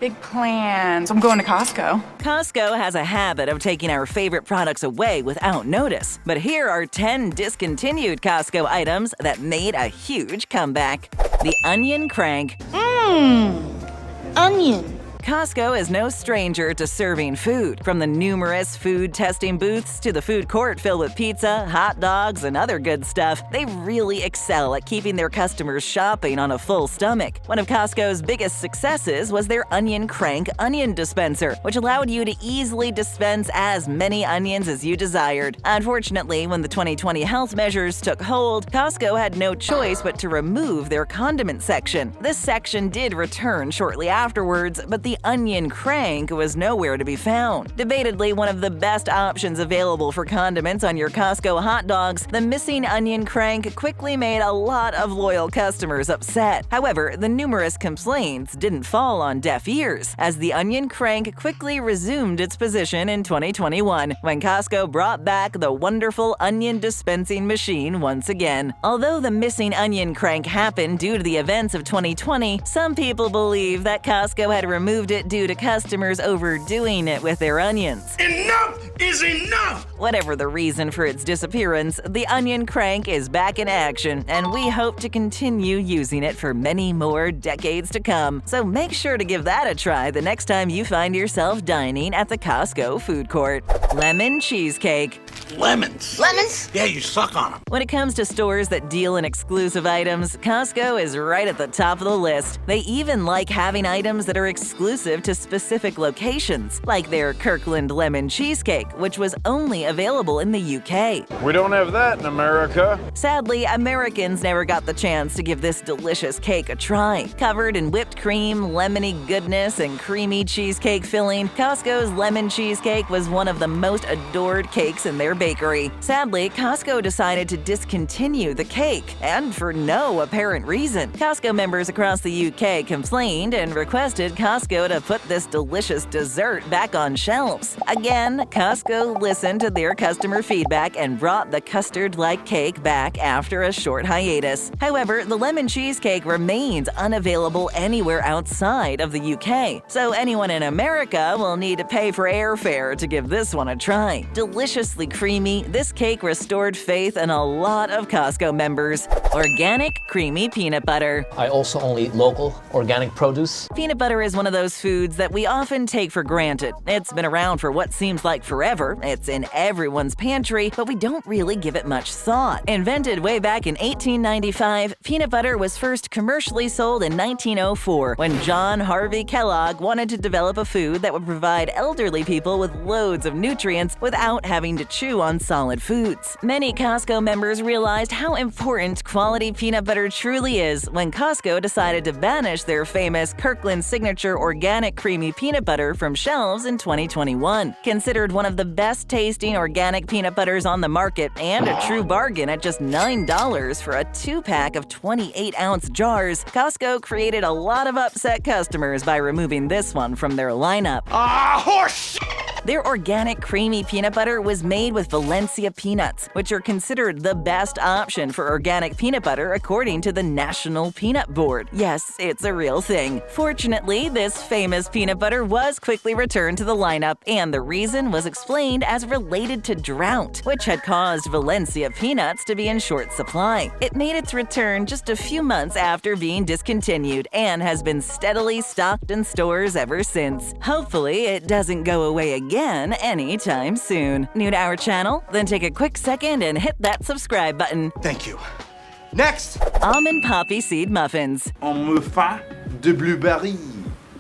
Big plans. I'm going to Costco. Costco has a habit of taking our favorite products away without notice. But here are 10 discontinued Costco items that made a huge comeback. The Onion Crank. Onion. Costco is no stranger to serving food. From the numerous food testing booths to the food court filled with pizza, hot dogs, and other good stuff, they really excel at keeping their customers shopping on a full stomach. One of Costco's biggest successes was their Onion Crank onion dispenser, which allowed you to easily dispense as many onions as you desired. Unfortunately, when the 2020 health measures took hold, Costco had no choice but to remove their condiment section. This section did return shortly afterwards, but the Onion Crank was nowhere to be found. Debatedly one of the best options available for condiments on your Costco hot dogs, the missing Onion Crank quickly made a lot of loyal customers upset. However, the numerous complaints didn't fall on deaf ears, as the Onion Crank quickly resumed its position in 2021, when Costco brought back the wonderful onion dispensing machine once again. Although the missing Onion Crank happened due to the events of 2020, some people believe that Costco had removed it due to customers overdoing it with their onions. Enough is enough! Whatever the reason for its disappearance, the Onion Crank is back in action, and we hope to continue using it for many more decades to come. So make sure to give that a try the next time you find yourself dining at the Costco food court. Lemon Cheesecake. Lemons. Lemons? Yeah, you suck on them. When it comes to stores that deal in exclusive items, Costco is right at the top of the list. They even like having items that are exclusive to specific locations, like their Kirkland Lemon Cheesecake, which was only available in the UK. We don't have that in America. Sadly, Americans never got the chance to give this delicious cake a try. Covered in whipped cream, lemony goodness, and creamy cheesecake filling, Costco's lemon cheesecake was one of the most adored cakes in their bakery. Sadly, Costco decided to discontinue the cake, and for no apparent reason. Costco members across the UK complained and requested Costco to put this delicious dessert back on shelves. Again, Costco listened to their customer feedback and brought the custard-like cake back after a short hiatus. However, the lemon cheesecake remains unavailable anywhere outside of the UK, so anyone in America will need to pay for airfare to give this one a try. Deliciously creamy, this cake restored faith in a lot of Costco members. Organic creamy peanut butter. I also only eat local, organic produce. Peanut butter is one of those foods that we often take for granted. It's been around for what seems like forever, it's in everyone's pantry, but we don't really give it much thought. Invented way back in 1895, peanut butter was first commercially sold in 1904 when John Harvey Kellogg wanted to develop a food that would provide elderly people with loads of nutrients without having to chew on solid foods. Many Costco members realized how important quality peanut butter truly is when Costco decided to banish their famous Kirkland Signature Organic Creamy Peanut Butter from shelves in 2021. Considered one of the best-tasting organic peanut butters on the market and a true bargain at just $9 for a 2-pack of 28-ounce jars, Costco created a lot of upset customers by removing this one from their lineup. Horse! Their organic creamy peanut butter was made with Valencia peanuts, which are considered the best option for organic peanut butter according to the National Peanut Board. Yes, it's a real thing. Fortunately, this famous peanut butter was quickly returned to the lineup, and the reason was explained as related to drought, which had caused Valencia peanuts to be in short supply. It made its return just a few months after being discontinued and has been steadily stocked in stores ever since. Hopefully, it doesn't go away again anytime soon. New to our channel? Then take a quick second and hit that subscribe button. Thank you. Next! Almond Poppy Seed Muffins. On me fait de blueberry,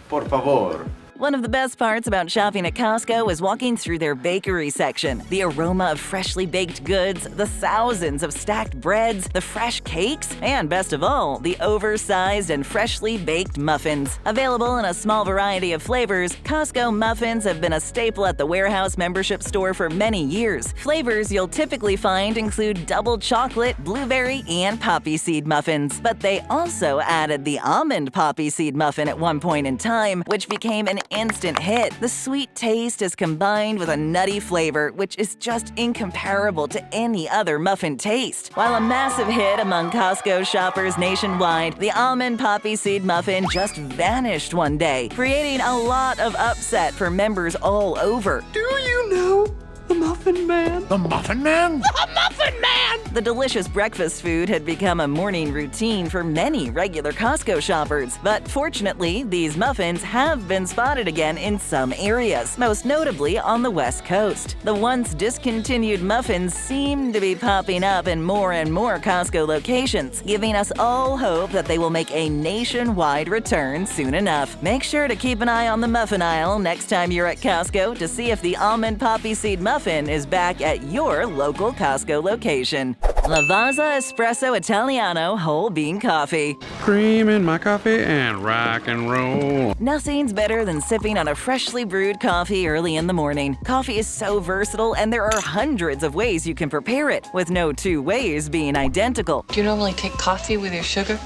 por favor. One of the best parts about shopping at Costco is walking through their bakery section. The aroma of freshly baked goods, the thousands of stacked breads, the fresh cakes, and best of all, the oversized and freshly baked muffins. Available in a small variety of flavors, Costco muffins have been a staple at the warehouse membership store for many years. Flavors you'll typically find include double chocolate, blueberry, and poppy seed muffins. But they also added the almond poppy seed muffin at one point in time, which became an instant hit. The sweet taste is combined with a nutty flavor, which is just incomparable to any other muffin taste. While a massive hit among Costco shoppers nationwide, the almond poppy seed muffin just vanished one day, creating a lot of upset for members all over. Do you know the Muffin Man? The Muffin Man? The Muffin Man! The delicious breakfast food had become a morning routine for many regular Costco shoppers, but fortunately, these muffins have been spotted again in some areas, most notably on the West Coast. The once discontinued muffins seem to be popping up in more and more Costco locations, giving us all hope that they will make a nationwide return soon enough. Make sure to keep an eye on the muffin aisle next time you're at Costco to see if the almond poppy seed muffin is back at your local Costco location. Lavazza Espresso Italiano whole bean coffee. Cream in my coffee and rock and roll. Nothing's better than sipping on a freshly brewed coffee early in the morning. Coffee is so versatile, and there are hundreds of ways you can prepare it, with no two ways being identical. Do you normally take coffee with your sugar?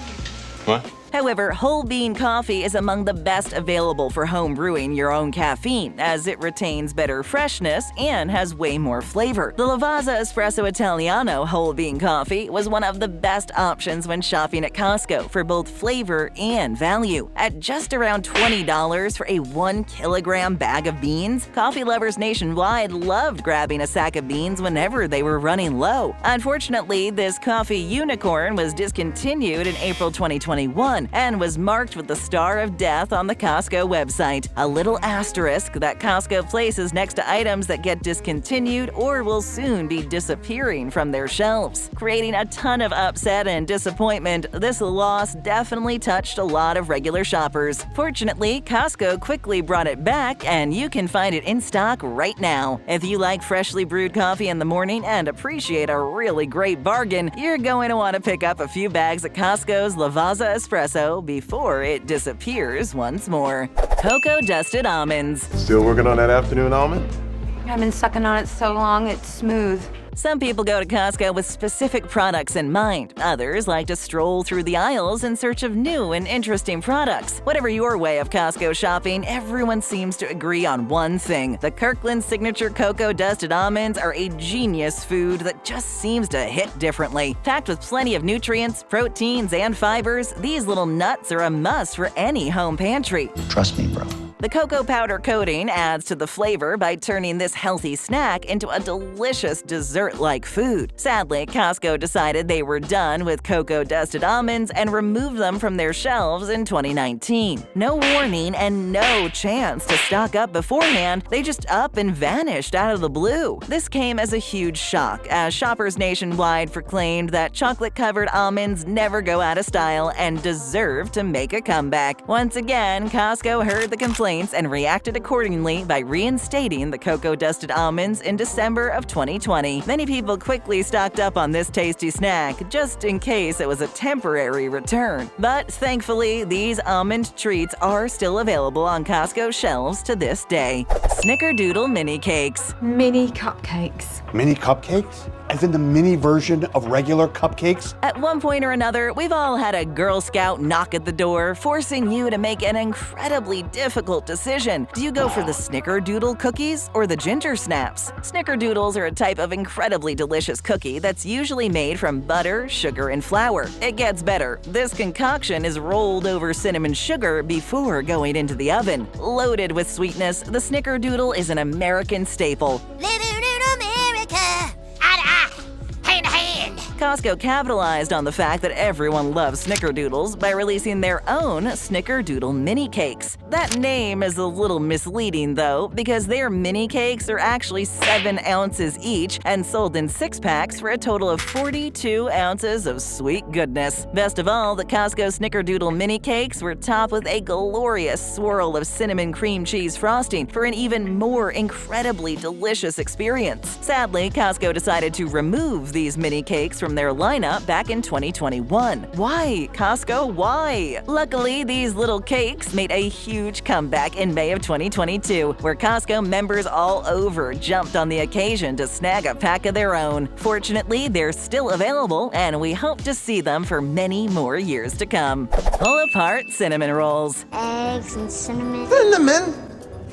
What? However, whole bean coffee is among the best available for home brewing your own caffeine, as it retains better freshness and has way more flavor. The Lavazza Espresso Italiano whole bean coffee was one of the best options when shopping at Costco for both flavor and value. At just around $20 for a 1 kilogram bag of beans, coffee lovers nationwide loved grabbing a sack of beans whenever they were running low. Unfortunately, this coffee unicorn was discontinued in April 2021 and was marked with the Star of Death on the Costco website, a little asterisk that Costco places next to items that get discontinued or will soon be disappearing from their shelves. Creating a ton of upset and disappointment, this loss definitely touched a lot of regular shoppers. Fortunately, Costco quickly brought it back, and you can find it in stock right now. If you like freshly brewed coffee in the morning and appreciate a really great bargain, you're going to want to pick up a few bags at Costco's Lavazza Espresso before it disappears once more. Cocoa dusted almonds. Still working on that afternoon almond? I've been sucking on it so long, it's smooth. Some people go to Costco with specific products in mind. Others like to stroll through the aisles in search of new and interesting products. Whatever your way of Costco shopping, everyone seems to agree on one thing. The Kirkland signature cocoa dusted almonds are a genius food that just seems to hit differently. Packed with plenty of nutrients, proteins, and fibers, these little nuts are a must for any home pantry. Trust me, bro. The cocoa powder coating adds to the flavor by turning this healthy snack into a delicious dessert-like food. Sadly, Costco decided they were done with cocoa dusted almonds and removed them from their shelves in 2019. No warning and no chance to stock up beforehand, they just up and vanished out of the blue. This came as a huge shock, as shoppers nationwide proclaimed that chocolate-covered almonds never go out of style and deserve to make a comeback. Once again, Costco heard the complaints and reacted accordingly by reinstating the cocoa dusted almonds in December of 2020. Many people quickly stocked up on this tasty snack just in case it was a temporary return. But thankfully, these almond treats are still available on Costco shelves to this day. Snickerdoodle mini cakes. Mini cupcakes. Mini cupcakes? As in the mini version of regular cupcakes? At one point or another, we've all had a Girl Scout knock at the door, forcing you to make an incredibly difficult decision. Do you go for the Snickerdoodle cookies or the ginger snaps? Snickerdoodles are a type of incredibly delicious cookie that's usually made from butter, sugar, and flour. It gets better. This concoction is rolled over cinnamon sugar before going into the oven. Loaded with sweetness, the Snickerdoodle is an American staple. Living in America. Hand to hand. Costco capitalized on the fact that everyone loves Snickerdoodles by releasing their own Snickerdoodle mini cakes. That name is a little misleading though, because their mini cakes are actually 7 ounces each and sold in 6-packs for a total of 42 ounces of sweet goodness. Best of all, the Costco Snickerdoodle mini cakes were topped with a glorious swirl of cinnamon cream cheese frosting for an even more incredibly delicious experience. Sadly, Costco decided to remove these mini cakes from their lineup back in 2021. Why, Costco, why? Luckily, these little cakes made a huge comeback in May of 2022, where Costco members all over jumped on the occasion to snag a pack of their own. Fortunately, they're still available, and we hope to see them for many more years to come. Pull apart cinnamon rolls. Eggs and cinnamon. Cinnamon?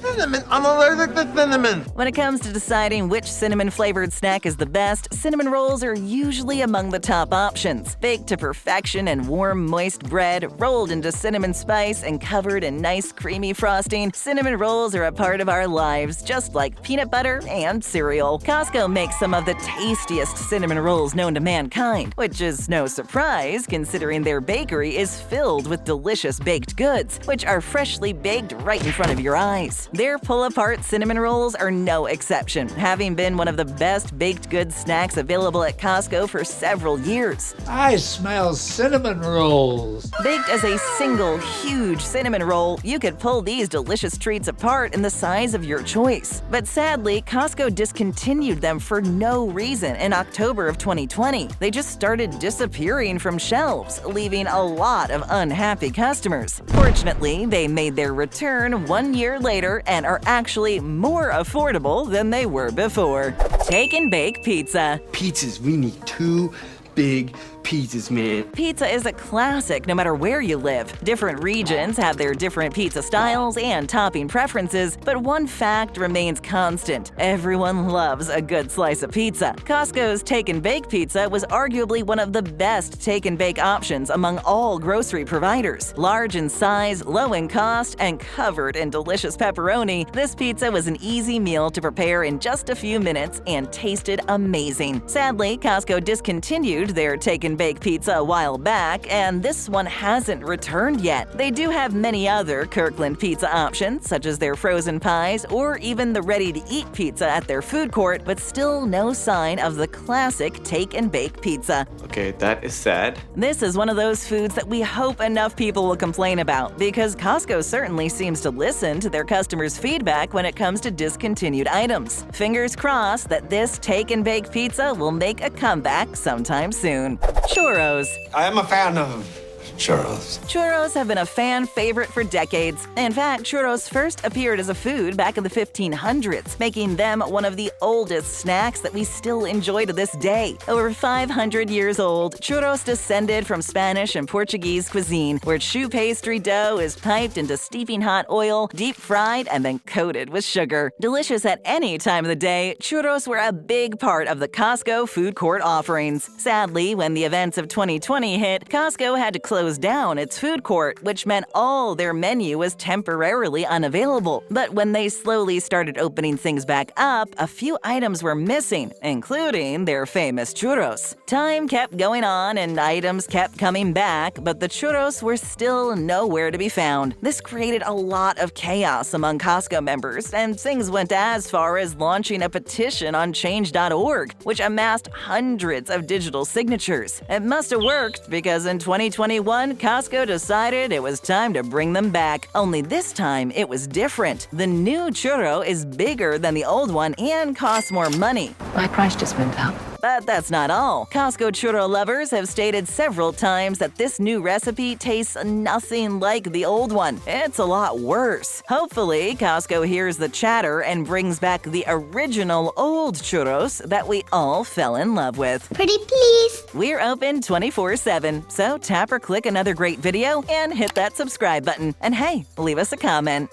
Cinnamon. I'm allergic to cinnamon. When it comes to deciding which cinnamon-flavored snack is the best, cinnamon rolls are usually among the top options. Baked to perfection in warm, moist bread, rolled into cinnamon spice, and covered in nice, creamy frosting, cinnamon rolls are a part of our lives, just like peanut butter and cereal. Costco makes some of the tastiest cinnamon rolls known to mankind, which is no surprise considering their bakery is filled with delicious baked goods, which are freshly baked right in front of your eyes. Their pull-apart cinnamon rolls are no exception, having been one of the best baked goods snacks available at Costco for several years. I smell cinnamon rolls. Baked as a single huge cinnamon roll, you could pull these delicious treats apart in the size of your choice. But sadly, Costco discontinued them for no reason in October of 2020. They just started disappearing from shelves, leaving a lot of unhappy customers. Fortunately, they made their return 1 year later and are actually more affordable than they were before. Take and bake pizza. Pizzas, we need 2 big pizzas, man. Pizza is a classic no matter where you live. Different regions have their different pizza styles and topping preferences, but one fact remains constant. Everyone loves a good slice of pizza. Costco's Take and Bake Pizza was arguably one of the best take and bake options among all grocery providers. Large in size, low in cost, and covered in delicious pepperoni, this pizza was an easy meal to prepare in just a few minutes and tasted amazing. Sadly, Costco discontinued their Take and Bake Pizza a while back, and this one hasn't returned yet. They do have many other Kirkland pizza options, such as their frozen pies or even the ready-to-eat pizza at their food court, but still no sign of the classic Take and Bake Pizza. Okay, that is sad. This is one of those foods that we hope enough people will complain about, because Costco certainly seems to listen to their customers' feedback when it comes to discontinued items. Fingers crossed that this Take and Bake Pizza will make a comeback sometime soon. Churros. I am a fan of churros. Churros have been a fan favorite for decades. In fact, churros first appeared as a food back in the 1500s, making them one of the oldest snacks that we still enjoy to this day. Over 500 years old, churros descended from Spanish and Portuguese cuisine, where choux pastry dough is piped into steeping hot oil, deep fried, and then coated with sugar. Delicious at any time of the day, churros were a big part of the Costco food court offerings. Sadly, when the events of 2020 hit, Costco had to close down its food court, which meant all their menu was temporarily unavailable. But when they slowly started opening things back up, a few items were missing, including their famous churros. Time kept going on and items kept coming back, but the churros were still nowhere to be found. This created a lot of chaos among Costco members, and things went as far as launching a petition on change.org, which amassed hundreds of digital signatures. It must have worked, because in 2021, Costco decided it was time to bring them back. Only this time, it was different. The new churro is bigger than the old one and costs more money. My price just went up. But that's not all. Costco churro lovers have stated several times that this new recipe tastes nothing like the old one. It's a lot worse. Hopefully, Costco hears the chatter and brings back the original old churros that we all fell in love with. Pretty please. We're open 24/7, so tap or click another great video and hit that subscribe button. And hey, leave us a comment.